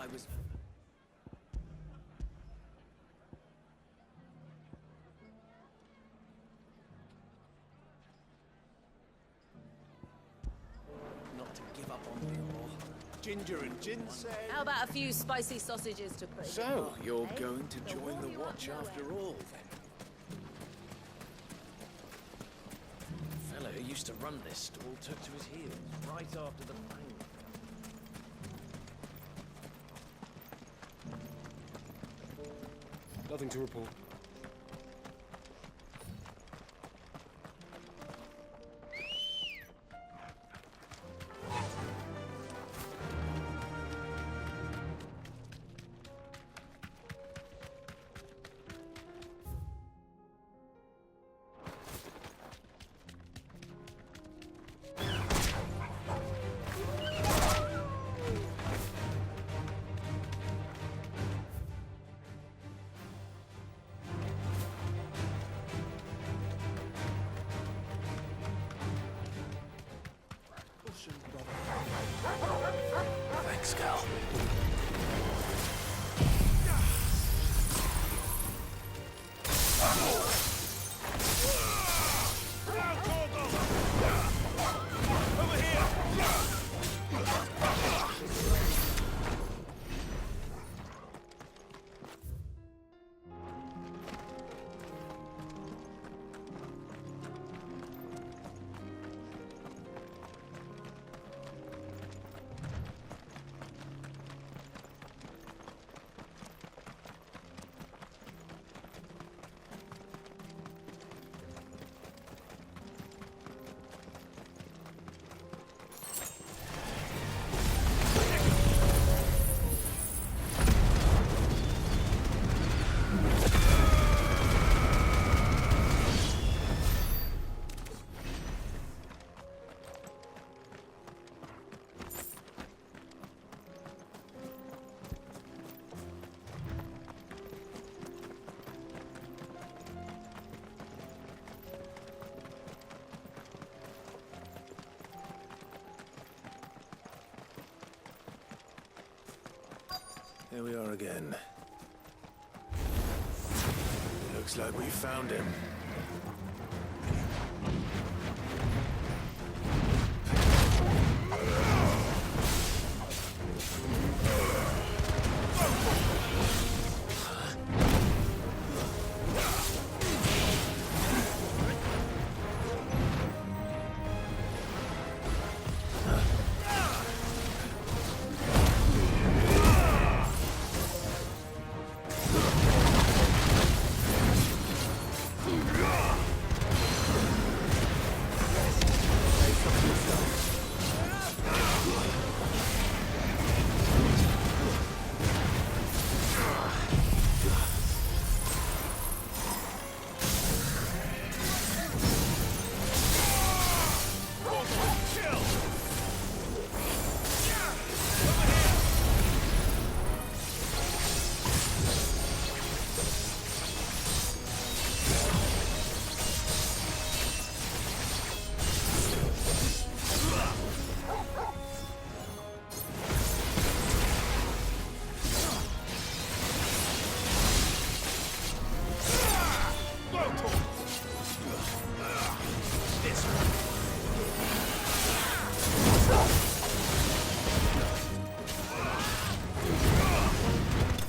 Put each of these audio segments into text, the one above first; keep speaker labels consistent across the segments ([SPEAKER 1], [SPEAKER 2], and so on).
[SPEAKER 1] I was... Not to give up on me, or... Ginger and ginseng.
[SPEAKER 2] How about a few spicy sausages to put in
[SPEAKER 1] So,
[SPEAKER 2] your pot,
[SPEAKER 1] you're
[SPEAKER 2] eh?
[SPEAKER 1] going to
[SPEAKER 2] They'll
[SPEAKER 1] join
[SPEAKER 2] warm
[SPEAKER 1] the
[SPEAKER 2] you up
[SPEAKER 1] watch
[SPEAKER 2] no
[SPEAKER 1] after
[SPEAKER 2] end.
[SPEAKER 1] all, then? The fellow who used to run this stall took to his heels right after the bang.
[SPEAKER 3] Nothing to report.
[SPEAKER 1] Thanks, Cal. Here we are again. Looks like we found him.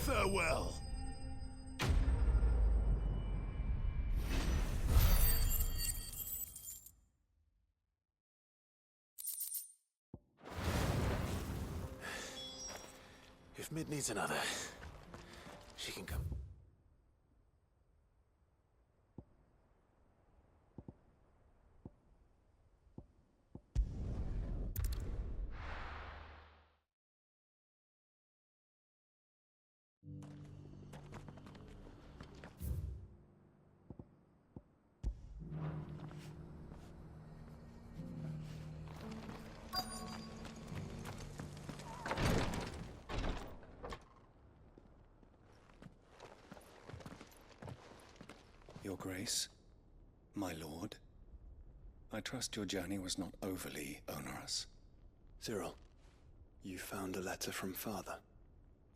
[SPEAKER 1] Farewell. If Mid needs another, she can come.
[SPEAKER 4] Your Grace, my lord, I trust your journey was not overly onerous.
[SPEAKER 5] Cyril, you found a letter from Father.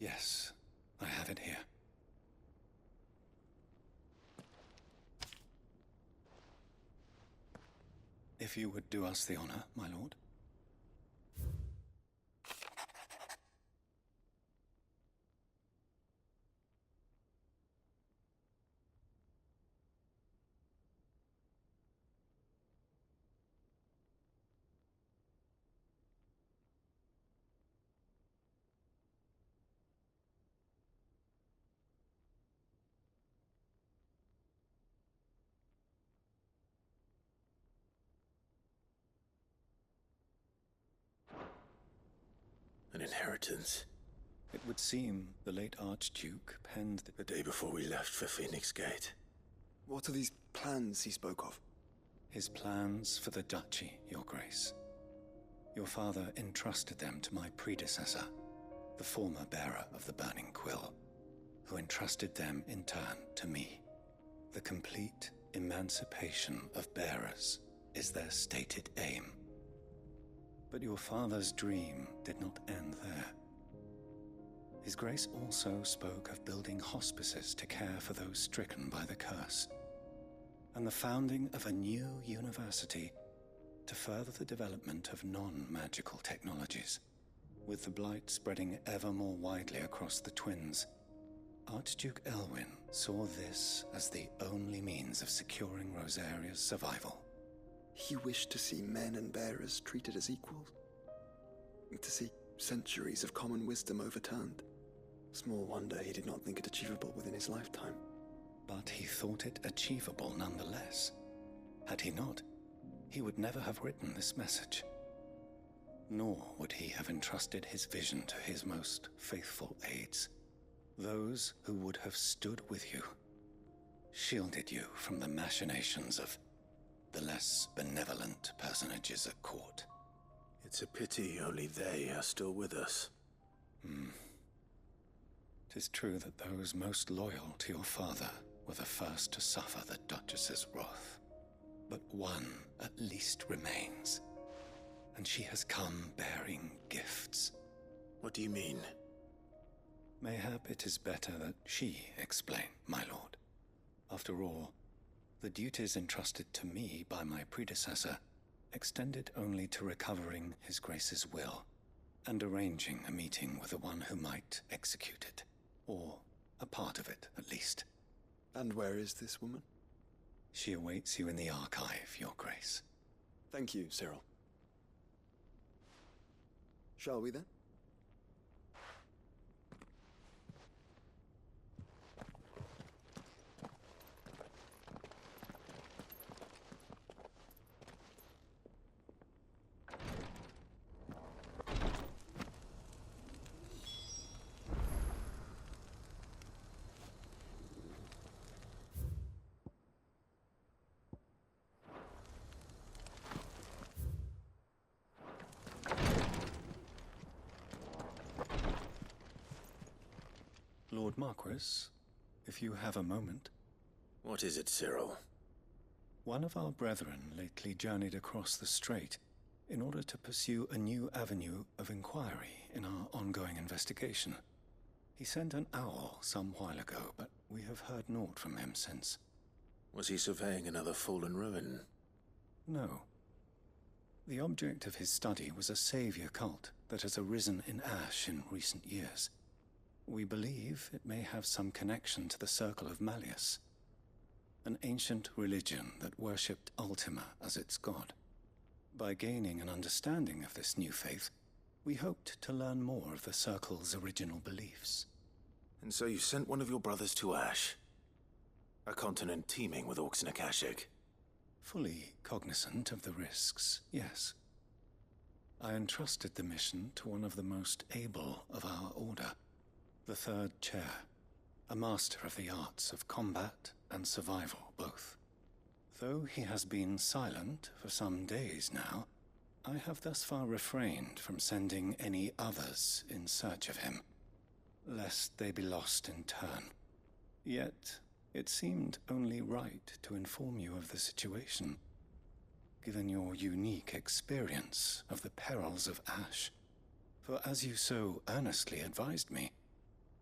[SPEAKER 4] Yes, I have it here. If you would do us the honor, my lord.
[SPEAKER 3] An inheritance.
[SPEAKER 4] It would seem the late Archduke penned
[SPEAKER 3] The day before we left for Phoenix Gate.
[SPEAKER 5] What are these plans he spoke of?
[SPEAKER 4] his plans for the duchy, Your Grace. Your father entrusted them to my predecessor, the former bearer of the Burning Quill, who entrusted them in turn to me. The complete emancipation of bearers is their stated aim. But your father's dream did not end there. His Grace also spoke of building hospices to care for those stricken by the curse, and the founding of a new university to further the development of non-magical technologies. With the blight spreading ever more widely across the twins, Archduke Elwyn saw this as the only means of securing Rosaria's survival.
[SPEAKER 5] He wished to see men and bearers treated as equals. To see centuries of common wisdom overturned. Small wonder he did not think it achievable within his lifetime.
[SPEAKER 4] But he thought it achievable nonetheless. Had he not, he would never have written this message. Nor would he have entrusted his vision to his most faithful aides, those who would have stood with you, shielded you from the machinations of the less benevolent personages at court.
[SPEAKER 3] It's a pity only they are still with us.
[SPEAKER 4] 'Tis true that those most loyal to your father were the first to suffer the Duchess's wrath. But one at least remains, and she has come bearing gifts.
[SPEAKER 3] What do you mean?
[SPEAKER 4] Mayhap it is better that she explain, my lord. After all, the duties entrusted to me by my predecessor extended only to recovering His Grace's will and arranging a meeting with the one who might execute it, or a part of it at least.
[SPEAKER 5] And where is this woman?
[SPEAKER 4] She awaits you in the archive, Your Grace.
[SPEAKER 5] Thank you, Cyril. Shall we then?
[SPEAKER 4] Lord Marquis, if you have a moment.
[SPEAKER 3] What is it, Cyril?
[SPEAKER 4] One of our brethren lately journeyed across the strait in order to pursue a new avenue of inquiry in our ongoing investigation. He sent an owl some while ago, but we have heard naught from him since.
[SPEAKER 3] Was he surveying another fallen ruin?
[SPEAKER 4] No. The object of his study was a savior cult that has arisen in Ash in recent years. We believe it may have some connection to the Circle of Malleus, an ancient religion that worshipped Ultima as its god. By gaining an understanding of this new faith, we hoped to learn more of the Circle's original beliefs.
[SPEAKER 3] And so you sent one of your brothers to Ash, a continent teeming with orcs and Akashic.
[SPEAKER 4] Fully cognizant of the risks, yes. I entrusted the mission to one of the most able of our order, the Third Chair, a master of the arts of combat and survival both. Though he has been silent for some days now, I have thus far refrained from sending any others in search of him, lest they be lost in turn. Yet, it seemed only right to inform you of the situation, given your unique experience of the perils of Ash. For as you so earnestly advised me,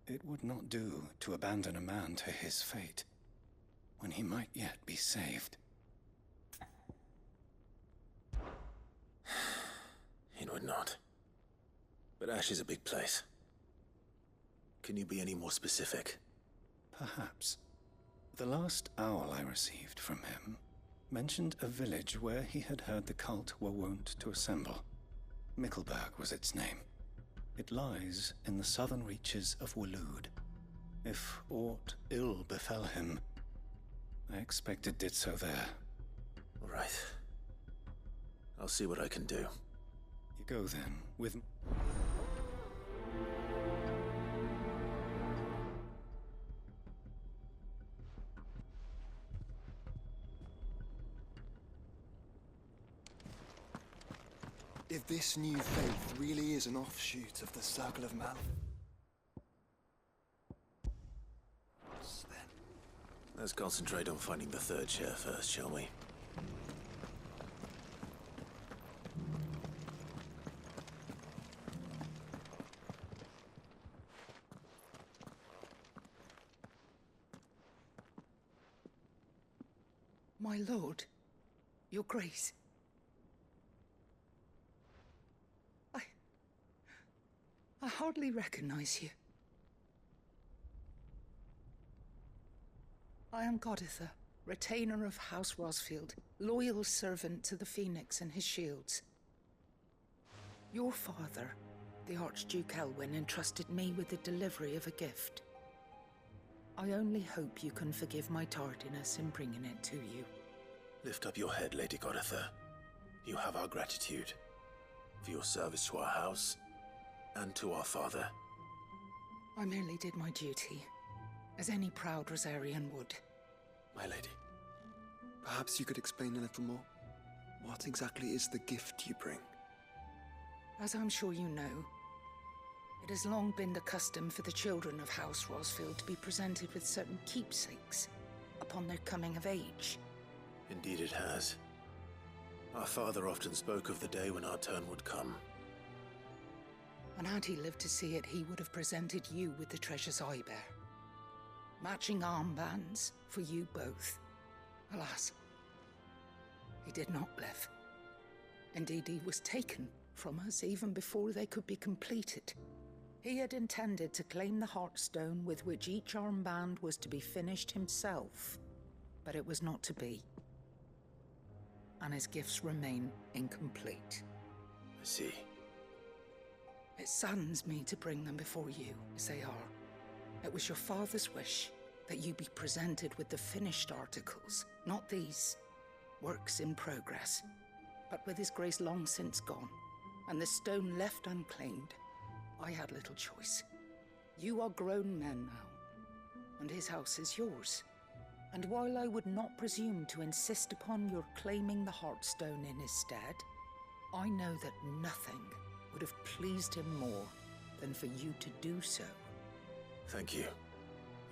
[SPEAKER 4] It would not do to abandon a man to his fate, when he might yet be saved.
[SPEAKER 3] It would not. But Ash is a big place. Can you be any more specific?
[SPEAKER 4] Perhaps. The last owl I received from him mentioned a village where he had heard the cult were wont to assemble. Mickleburg was its name. It lies in the southern reaches of Waloed. If aught ill befell him, I expect it did so there.
[SPEAKER 3] All right. I'll see what I can do.
[SPEAKER 4] You go then, with...
[SPEAKER 5] If this new faith really is an offshoot of the Circle of Mal... then...
[SPEAKER 3] Let's concentrate on finding the third chair first, shall we?
[SPEAKER 6] My lord, your grace. I hardly recognize you. I am Goditha, retainer of House Rosfield, loyal servant to the Phoenix and his shields. Your father, the Archduke Elwyn, entrusted me with the delivery of a gift. I only hope you can forgive my tardiness in bringing it to you.
[SPEAKER 3] Lift up your head, Lady Goditha. You have our gratitude for your service to our house and to our father.
[SPEAKER 6] I merely did my duty, as any proud Rosarian would.
[SPEAKER 5] My lady, perhaps you could explain a little more? What exactly is the gift you bring?
[SPEAKER 6] As I'm sure you know, it has long been the custom for the children of House Rosfield to be presented with certain keepsakes upon their coming of age.
[SPEAKER 3] Indeed it has. Our father often spoke of the day when our turn would come.
[SPEAKER 6] And had he lived to see it, he would have presented you with the treasures I bear. Matching armbands for you both. Alas, he did not live. Indeed, he was taken from us even before they could be completed. He had intended to claim the Heartstone with which each armband was to be finished himself, but it was not to be. And his gifts remain incomplete.
[SPEAKER 3] I see.
[SPEAKER 6] It saddens me to bring them before you, as they are. It was your father's wish that you be presented with the finished articles, not these works in progress. But with his grace long since gone, and the stone left unclaimed, I had little choice. You are grown men now, and his house is yours. And while I would not presume to insist upon your claiming the Heartstone in his stead, I know that nothing would have pleased him more than for you to do so.
[SPEAKER 3] Thank you,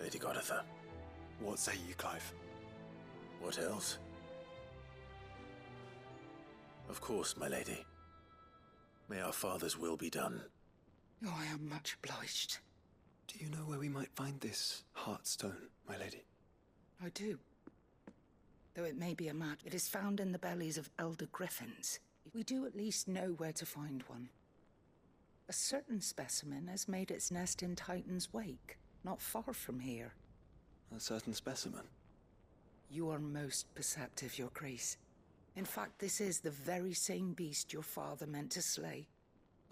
[SPEAKER 3] Lady Goditha.
[SPEAKER 5] What say you, Clive?
[SPEAKER 3] What else? Of course, my lady. May our father's will be done.
[SPEAKER 6] Oh, I am much obliged.
[SPEAKER 5] Do you know where we might find this Heartstone, my lady?
[SPEAKER 6] I do. Though it may be a matter, it is found in the bellies of elder griffins. We do at least know where to find one. A certain specimen has made its nest in Titan's Wake, not far from here.
[SPEAKER 5] A certain specimen?
[SPEAKER 6] You are most perceptive, Your Grace. In fact, this is the very same beast your father meant to slay.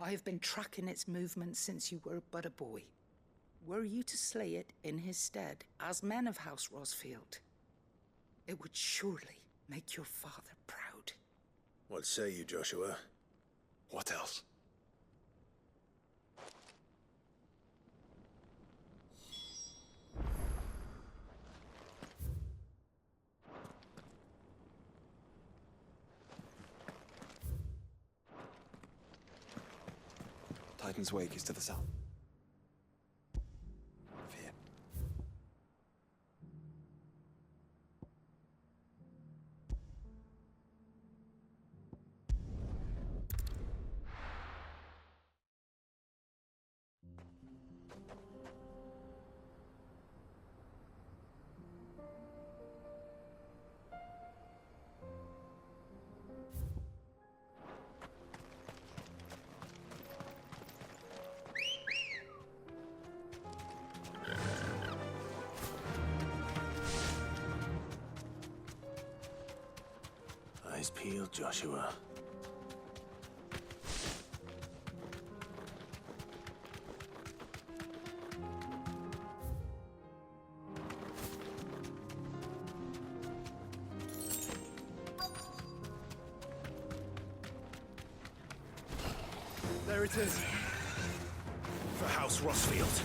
[SPEAKER 6] I have been tracking its movements since you were but a boy. Were you to slay it in his stead, as men of House Rosfield, it would surely make your father proud.
[SPEAKER 3] What say you, Joshua?
[SPEAKER 5] What else? Titan's Wake is to the south. Here.
[SPEAKER 3] Eyes peeled, Joshua.
[SPEAKER 1] There it is.
[SPEAKER 3] For House Rosfield.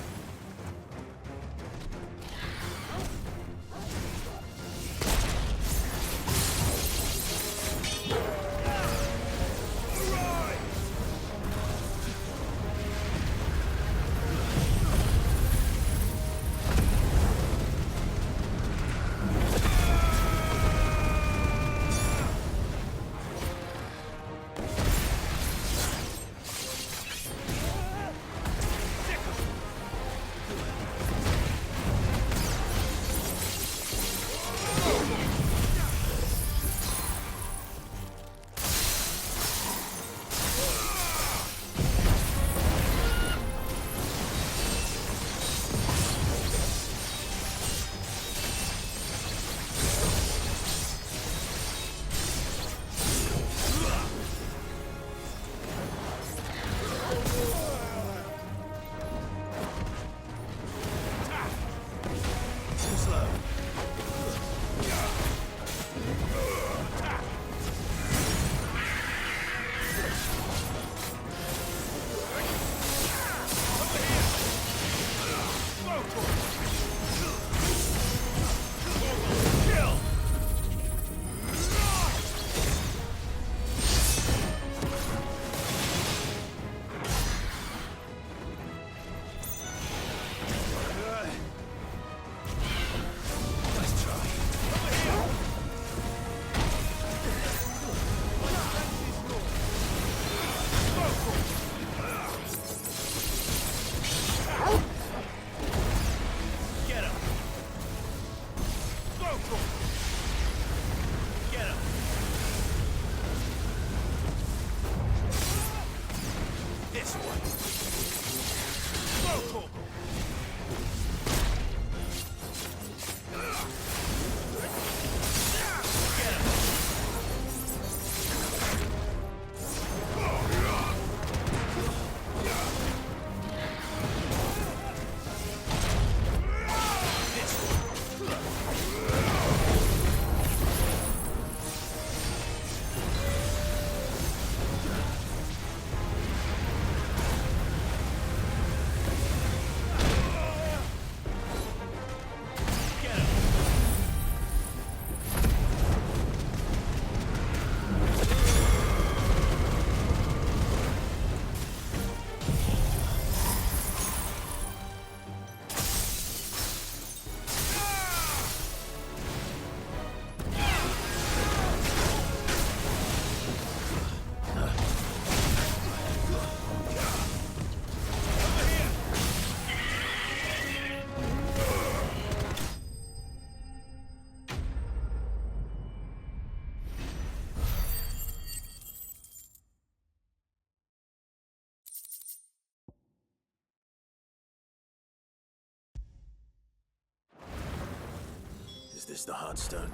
[SPEAKER 3] Is this the Heartstone?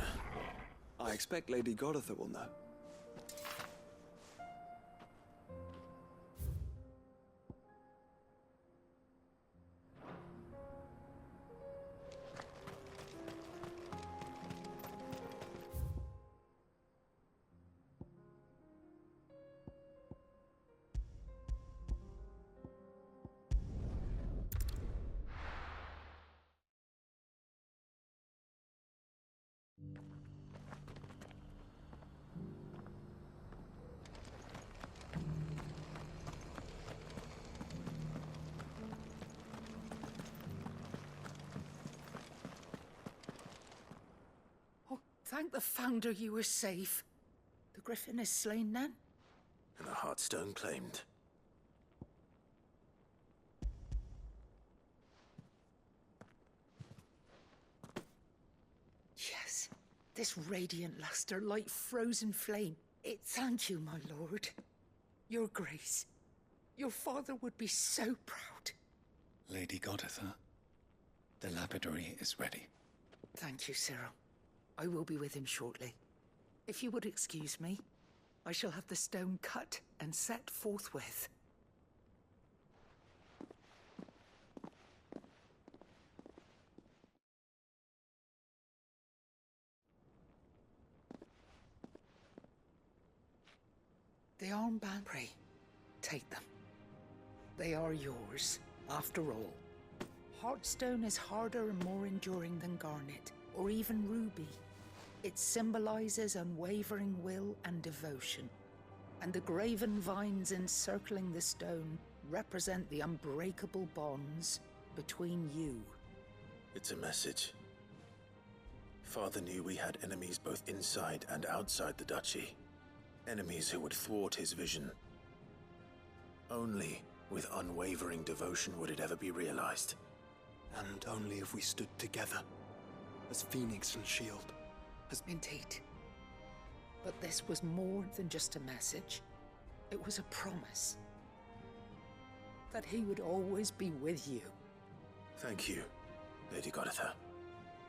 [SPEAKER 5] I expect Lady Goditha will know.
[SPEAKER 6] Thank the Founder you were safe. The Griffin is slain then?
[SPEAKER 3] And the Heartstone claimed.
[SPEAKER 6] Yes. This radiant luster like frozen flame. Thank you, my lord. Your grace. Your father would be so proud.
[SPEAKER 4] Lady Goditha, the lapidary is ready.
[SPEAKER 6] Thank you, Cyril. I will be with him shortly. If you would excuse me, I shall have the stone cut and set forthwith. The armband, pray, take them. They are yours, after all. Heartstone is harder and more enduring than garnet, or even ruby. It symbolizes unwavering will and devotion. And the graven vines encircling the stone represent the unbreakable bonds between you.
[SPEAKER 3] It's a message. Father knew we had enemies both inside and outside the duchy. Enemies who would thwart his vision. Only with unwavering devotion would it ever be realized.
[SPEAKER 5] And only if we stood together, as Phoenix and Shield.
[SPEAKER 6] Indeed. But this was more than just a message. It was a promise. That he would always be with you.
[SPEAKER 3] Thank you, Lady Goditha,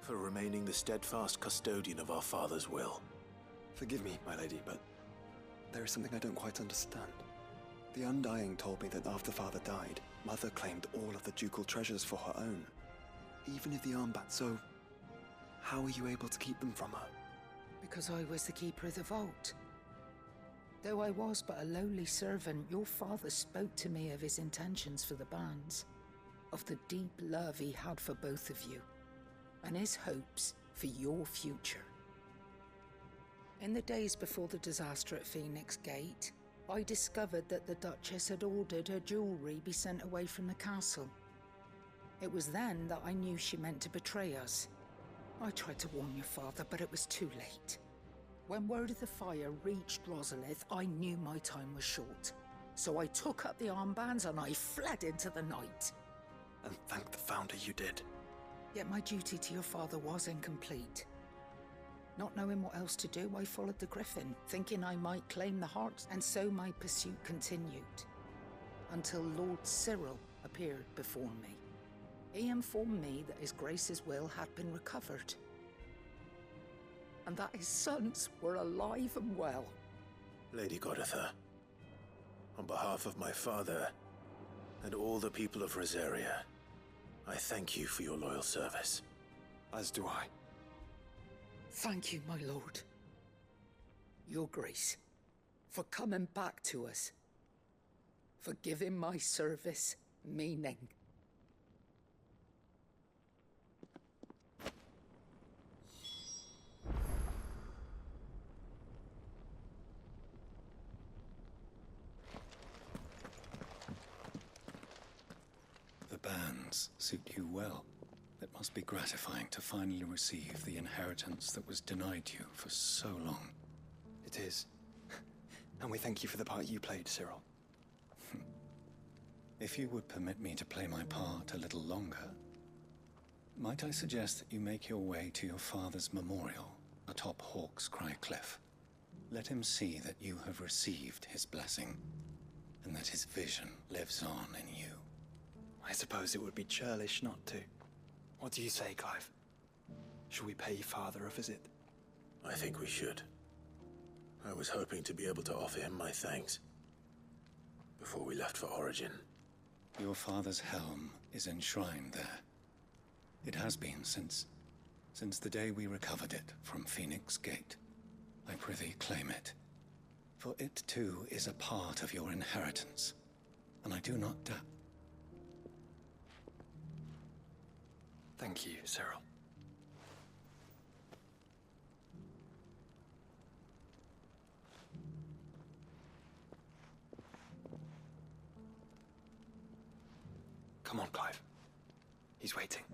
[SPEAKER 3] for remaining the steadfast custodian of our father's will.
[SPEAKER 5] Forgive me, my lady, but there is something I don't quite understand. The Undying told me that after Father died, Mother claimed all of the ducal treasures for her own. Even if the armband, so how were you able to keep them from her?
[SPEAKER 6] Because I was the keeper of the vault. Though I was but a lowly servant, your father spoke to me of his intentions for the bands, of the deep love he had for both of you, and his hopes for your future. In the days before the disaster at Phoenix Gate, I discovered that the Duchess had ordered her jewelry be sent away from the castle. It was then that I knew she meant to betray us. I tried to warn your father, but it was too late. When word of the fire reached Rosalith, I knew my time was short. So I took up the armbands and I fled into the night.
[SPEAKER 5] And thank the Founder you did.
[SPEAKER 6] Yet my duty to your father was incomplete. Not knowing what else to do, I followed the Griffin, thinking I might claim the hearts, and so my pursuit continued. Until Lord Cyril appeared before me. He informed me that His Grace's will had been recovered, and that his sons were alive and well.
[SPEAKER 3] Lady Goditha, on behalf of my father and all the people of Rosaria, I thank you for your loyal service.
[SPEAKER 5] As do I.
[SPEAKER 6] Thank you, my lord. Your Grace, for coming back to us. For giving my service meaning.
[SPEAKER 4] The bands suit you well. It must be gratifying to finally receive the inheritance that was denied you for so long.
[SPEAKER 5] It is. And we thank you for the part you played, Cyril.
[SPEAKER 4] If you would permit me to play my part a little longer, might I suggest that you make your way to your father's memorial atop Hawk's Cry Cliff? Let him see that you have received his blessing, and that his vision lives on in you.
[SPEAKER 5] I suppose it would be churlish not to. What do you say, Clive? Shall we pay Father a visit?
[SPEAKER 3] I think we should. I was hoping to be able to offer him my thanks before we left for Origin.
[SPEAKER 4] Your father's helm is enshrined there. It has been since the day we recovered it from Phoenix Gate. I prithee claim it, for it too is a part of your inheritance, and I do not doubt.
[SPEAKER 5] Thank you, Cyril. Come on, Clive. He's waiting.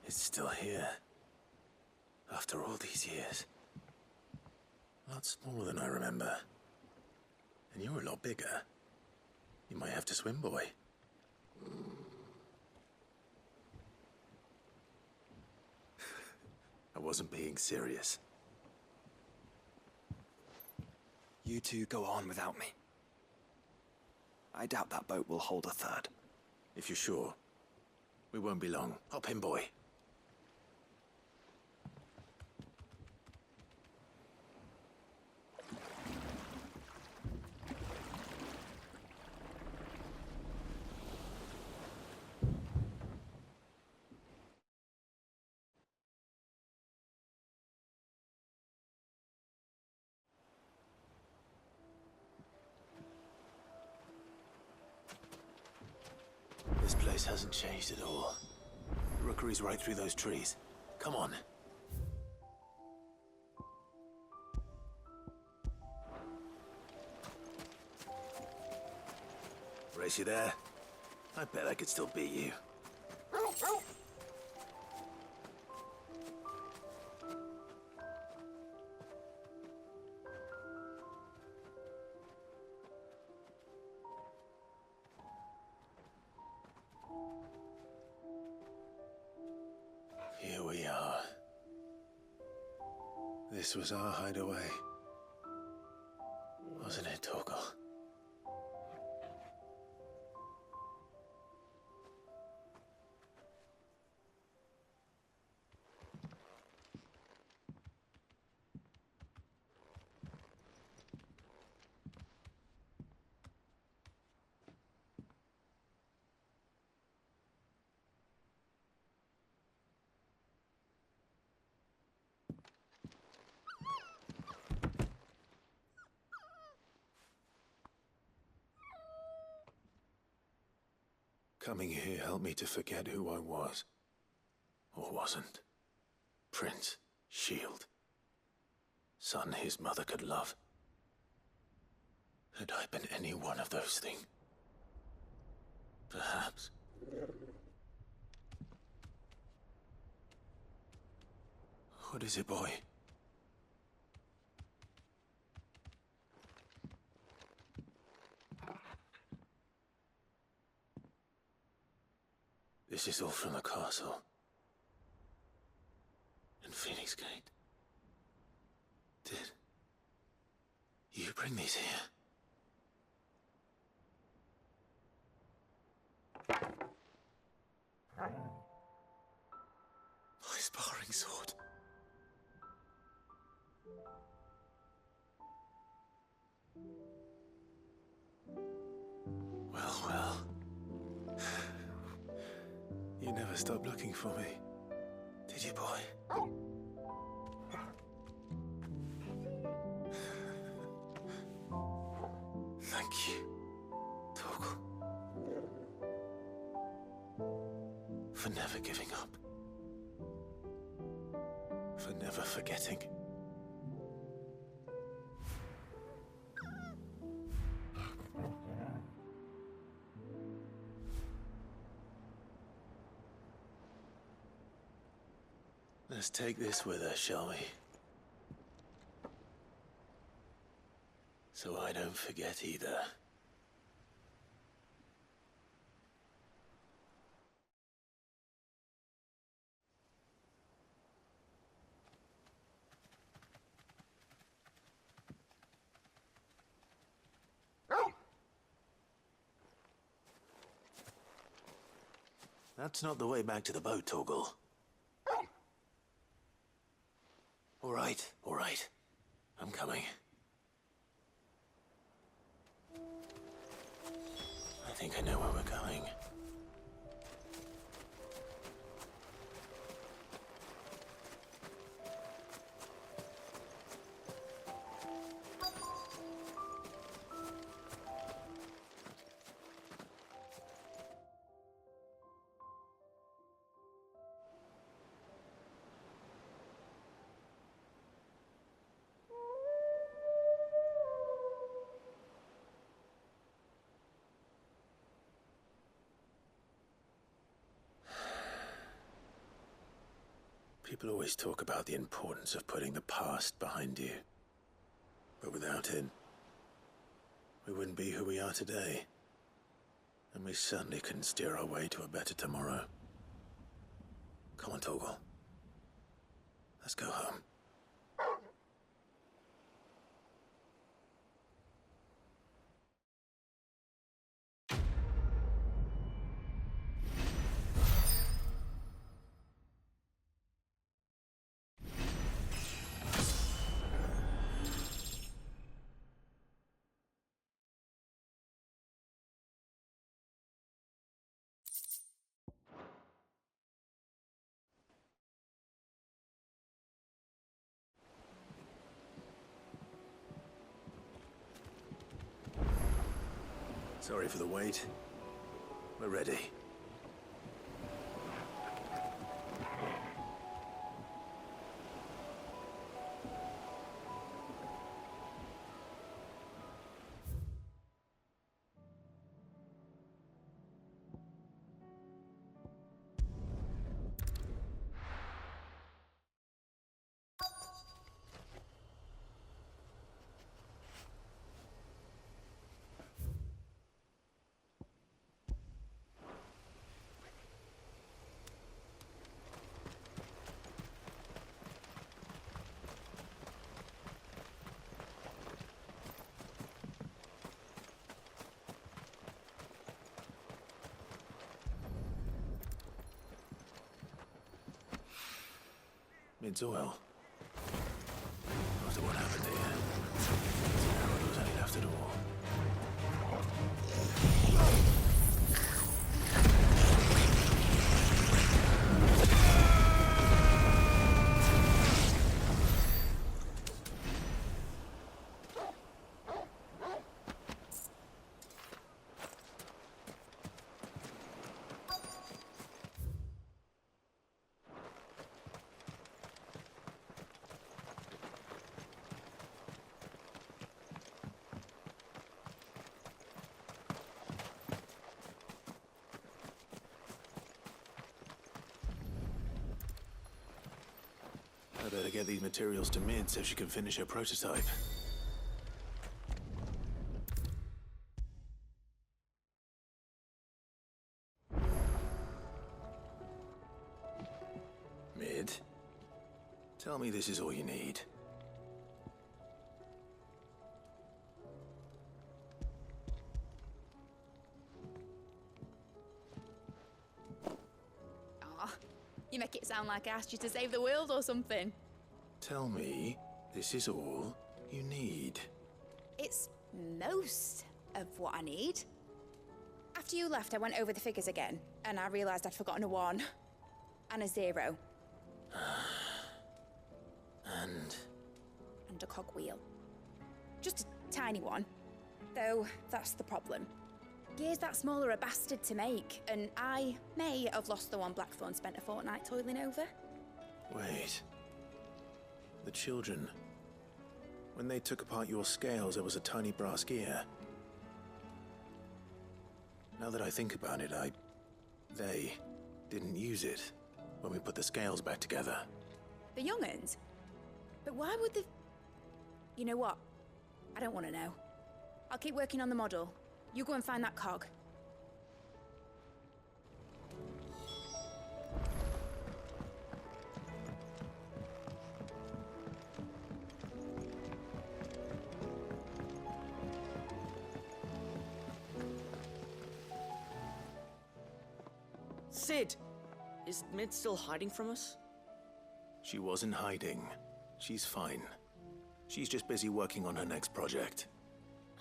[SPEAKER 3] It's still here. After all these years. A lot smaller than I remember. And you're a lot bigger. You might have to swim, boy. I wasn't being serious.
[SPEAKER 5] You two go on without me. I doubt that boat will hold a third.
[SPEAKER 3] If you're sure. We won't be long. Hop in, boy. This place hasn't changed at all. The rookery's right through those trees. Come on. Race you there? I bet I could still beat you. Here we are. This was our hideaway. Wasn't it, Torgal? Coming here helped me to forget who I was. Or wasn't. Prince, shield. Son his mother could love. Had I been any one of those things? Perhaps. What is it, boy? This is all from the castle. And Phoenix Gate. Did you bring these here? My sparring sword. Well, well. You never stopped looking for me, did you, boy? Thank you, Torgal. For never giving up. For never forgetting. Let's take this with us, shall we? So I don't forget either. That's not the way back to the boat, Torgal. All right. I'm coming. I think I know where we're going. People always talk about the importance of putting the past behind you. But without it, we wouldn't be who we are today. And we certainly couldn't steer our way to a better tomorrow. Come on, Torgal. Let's go home. Sorry for the wait. We're ready. It's oil. After what happened here, Harold was only left at all. I better get these materials to Mid so she can finish her prototype. Mid, tell me this is all you need.
[SPEAKER 7] You make it sound like I asked you to save the world or something.
[SPEAKER 3] Tell me this is all you need.
[SPEAKER 7] It's most of what I need. After you left, I went over the figures again, and I realised I'd forgotten a 1 and a 0. And a cogwheel. Just a tiny one. Though, that's the problem. Gears that small are a bastard to make, and I may have lost the one Blackthorn spent a fortnight toiling over.
[SPEAKER 3] Wait. The children. When they took apart your scales, there was a tiny brass gear. Now that I think about it, they didn't use it when we put the scales back together.
[SPEAKER 7] The young'uns? But why would the... You know what? I don't want to know. I'll keep working on the model. You go and find that cog.
[SPEAKER 8] Sid! Is Mid still hiding from us?
[SPEAKER 3] She wasn't hiding. She's fine. She's just busy working on her next project.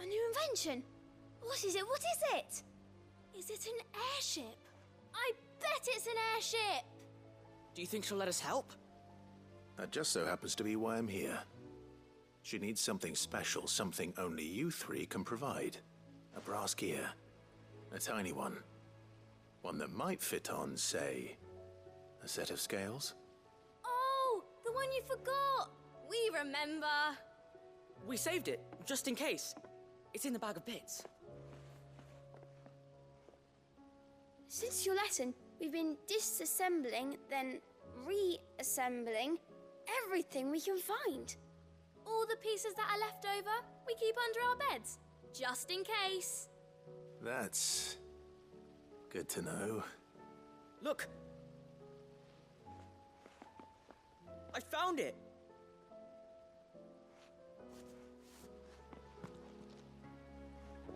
[SPEAKER 9] A new invention? What is it? What is it? Is it an airship? I bet it's an airship!
[SPEAKER 8] Do you think she'll let us help?
[SPEAKER 3] That just so happens to be why I'm here. She needs something special, something only you three can provide. A brass gear. A tiny one. One that might fit on, say, a set of scales?
[SPEAKER 9] Oh, the one you forgot! We remember!
[SPEAKER 8] We saved it, just in case. It's in the bag of bits.
[SPEAKER 9] Since your lesson, we've been disassembling, then reassembling assembling everything we can find. All the pieces that are left over, we keep under our beds, just in case.
[SPEAKER 3] That's good to know.
[SPEAKER 8] Look! I found it!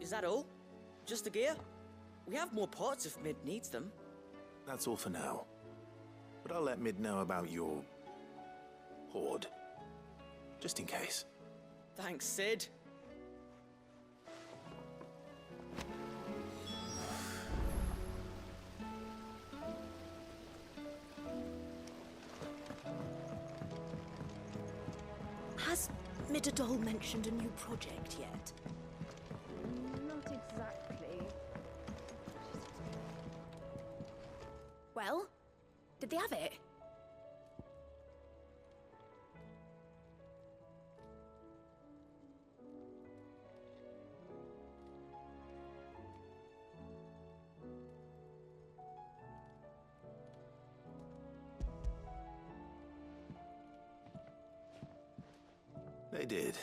[SPEAKER 8] Is that all? Just the gear? We have more parts if Mid needs them.
[SPEAKER 3] That's all for now. But I'll let Mid know about your hoard. Just in case.
[SPEAKER 8] Thanks, Sid.
[SPEAKER 2] Has Midadol mentioned a new project yet?
[SPEAKER 9] Not exactly.
[SPEAKER 7] Well, did they have it?
[SPEAKER 3] They did.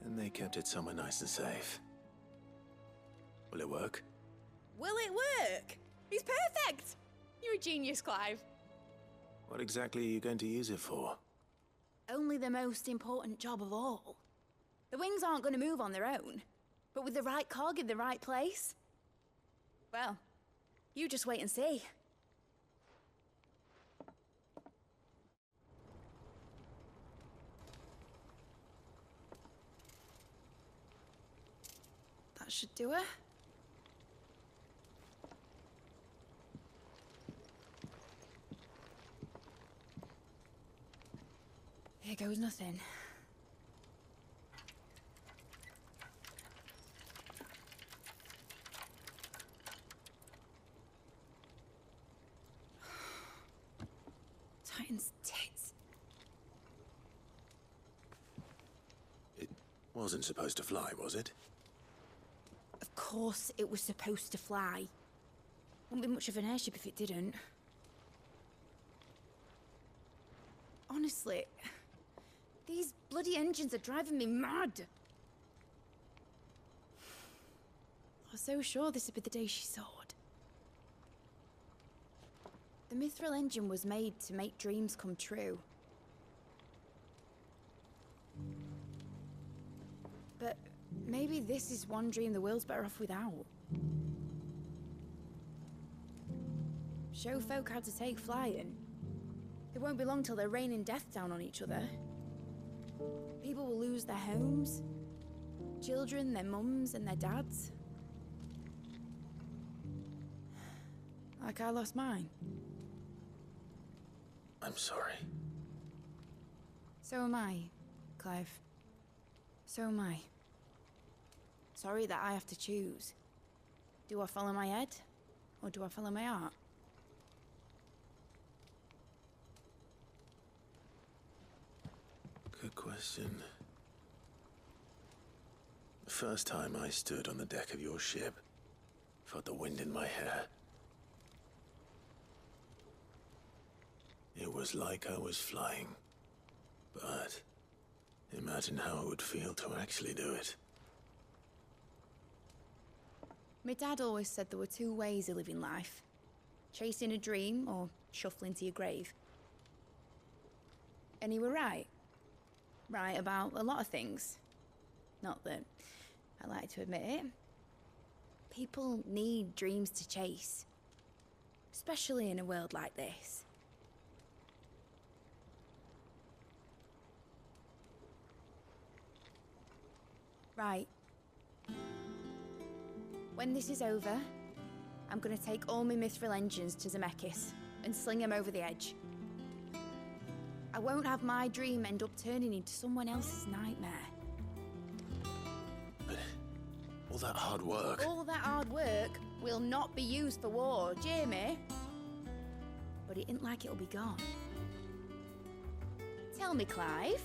[SPEAKER 3] And they kept it somewhere nice and safe. Will it work?
[SPEAKER 7] Will it work? He's perfect! You're a genius, Clive.
[SPEAKER 3] What exactly are you going to use it for?
[SPEAKER 7] Only the most important job of all. The wings aren't going to move on their own, but with the right cog in the right place. Well, you just wait and see. That should do it. Here goes nothing. Titan's tits.
[SPEAKER 3] It wasn't supposed to fly, was it?
[SPEAKER 7] Of course it was supposed to fly. Wouldn't be much of an airship if it didn't. Honestly, these bloody engines are driving me mad. I was so sure this would be the day she soared. The Mithril engine was made to make dreams come true. But maybe this is one dream the world's better off without. Show folk how to take flying. It won't be long till they're raining death down on each other. People will lose their homes. Children, their mums and their dads. Like I lost mine.
[SPEAKER 3] I'm sorry.
[SPEAKER 7] So am I, Clive. So am I. Sorry that I have to choose. Do I follow my head, or do I follow my heart?
[SPEAKER 3] Good question. The first time I stood on the deck of your ship, felt the wind in my hair. It was like I was flying. But imagine how it would feel to actually do it.
[SPEAKER 7] My dad always said there were two ways of living life. Chasing a dream or shuffling to your grave. And he were right. Right about a lot of things. Not that I like to admit it. People need dreams to chase. Especially in a world like this. Right. When this is over, I'm gonna take all my Mithril engines to Zemeckis and sling them over the edge. I won't have my dream end up turning into someone else's nightmare.
[SPEAKER 3] But all that hard work...
[SPEAKER 7] All that hard work will not be used for war, Jamie. But it ain't like it'll be gone. Tell me, Clive,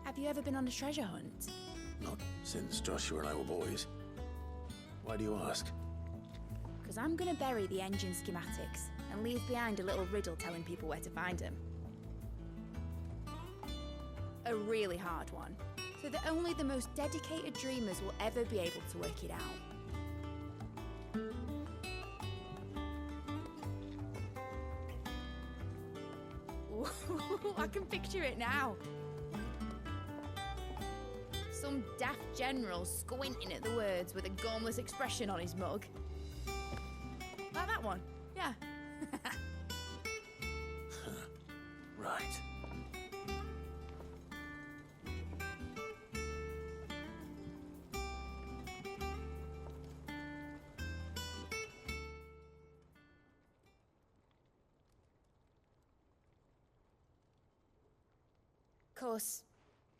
[SPEAKER 7] have you ever been on a treasure hunt?
[SPEAKER 3] Not since Joshua and I were boys. Why do you ask?
[SPEAKER 7] Because I'm gonna bury the engine schematics and leave behind a little riddle telling people where to find them. a really hard one, so that only the most dedicated dreamers will ever be able to work it out. Ooh, I can picture it now. Some daft general squinting at the words with a gormless expression on his mug. Like that one, yeah.
[SPEAKER 3] Right.
[SPEAKER 7] Of course,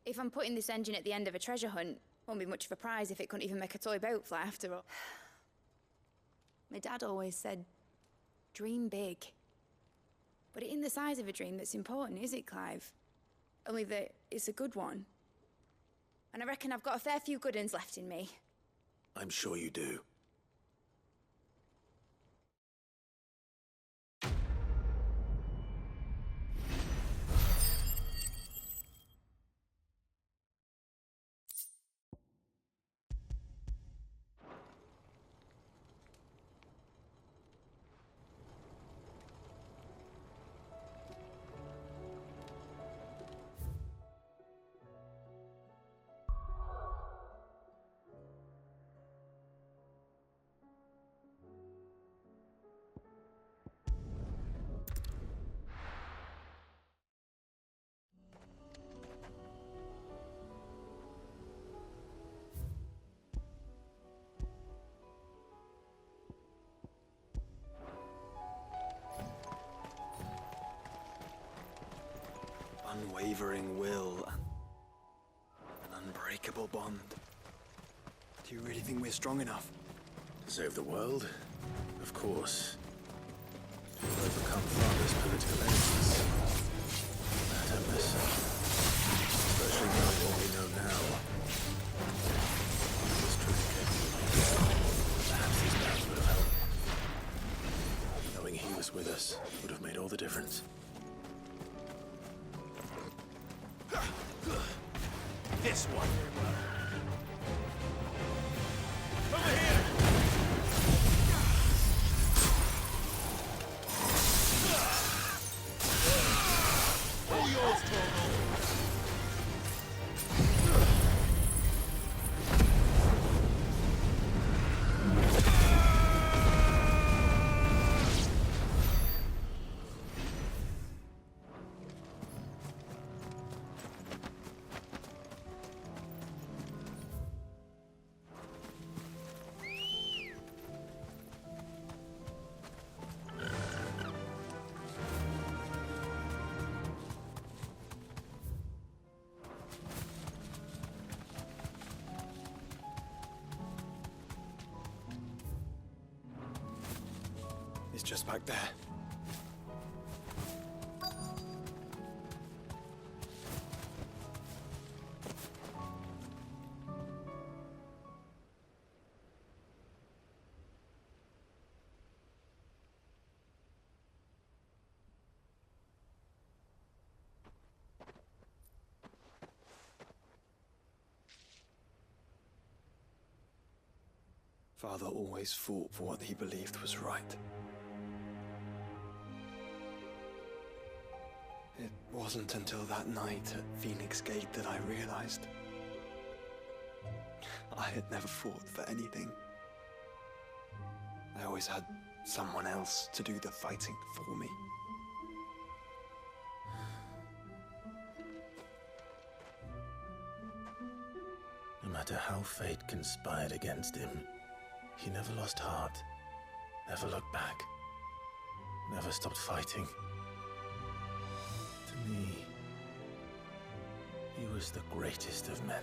[SPEAKER 7] if I'm putting this engine at the end of a treasure hunt, won't be much of a prize if it couldn't even make a toy boat fly after all. My dad always said, dream big. But it ain't the size of a dream that's important, is it, Clive? Only that it's a good one. And I reckon I've got a fair few good uns left in me.
[SPEAKER 3] I'm sure you do.
[SPEAKER 5] Unwavering will and an unbreakable bond. Do you really think we're strong enough?
[SPEAKER 3] To save the world? Of course. To overcome Father's political enemies? I don't miss it. Especially knowing what we know now. If this truth came to me, perhaps these plans would have helped. Knowing he was with us would have made all the difference. This one. Over here! All yours, Torgal.
[SPEAKER 5] It's just back there. Father always fought for what he believed was right. It wasn't until that night at Phoenix Gate that I realized I had never fought for anything. I always had someone else to do the fighting for me.
[SPEAKER 3] No matter how fate conspired against him, he never lost heart, never looked back, never stopped fighting. To me, he was the greatest of men.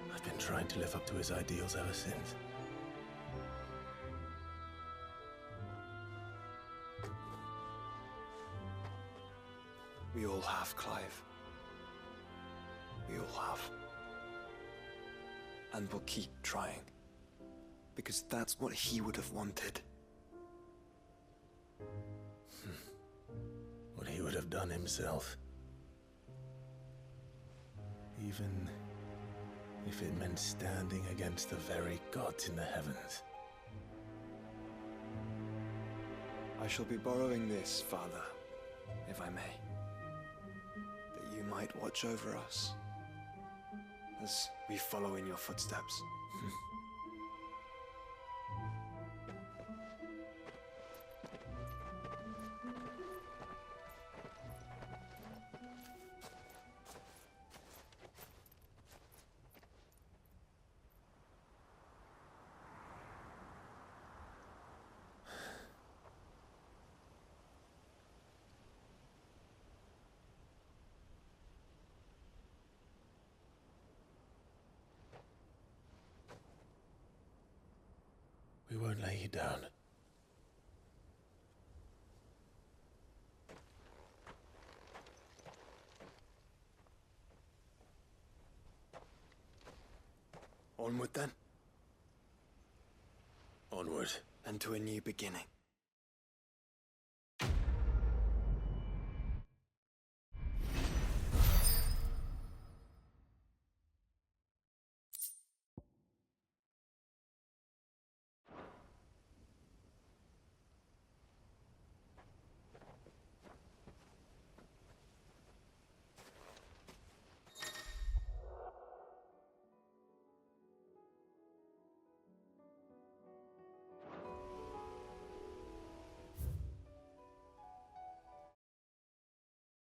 [SPEAKER 3] And I've been trying to live up to his ideals ever since.
[SPEAKER 5] We all have, Clive. We all have. And we'll keep trying. Because that's what he would have wanted.
[SPEAKER 3] What he would have done himself. Even if it meant standing against the very gods in the heavens.
[SPEAKER 5] I shall be borrowing this, Father, if I may. That you might watch over us as we follow in your footsteps.
[SPEAKER 3] We won't lay you down.
[SPEAKER 5] Onward then,
[SPEAKER 3] Onward.
[SPEAKER 5] and to a new beginning.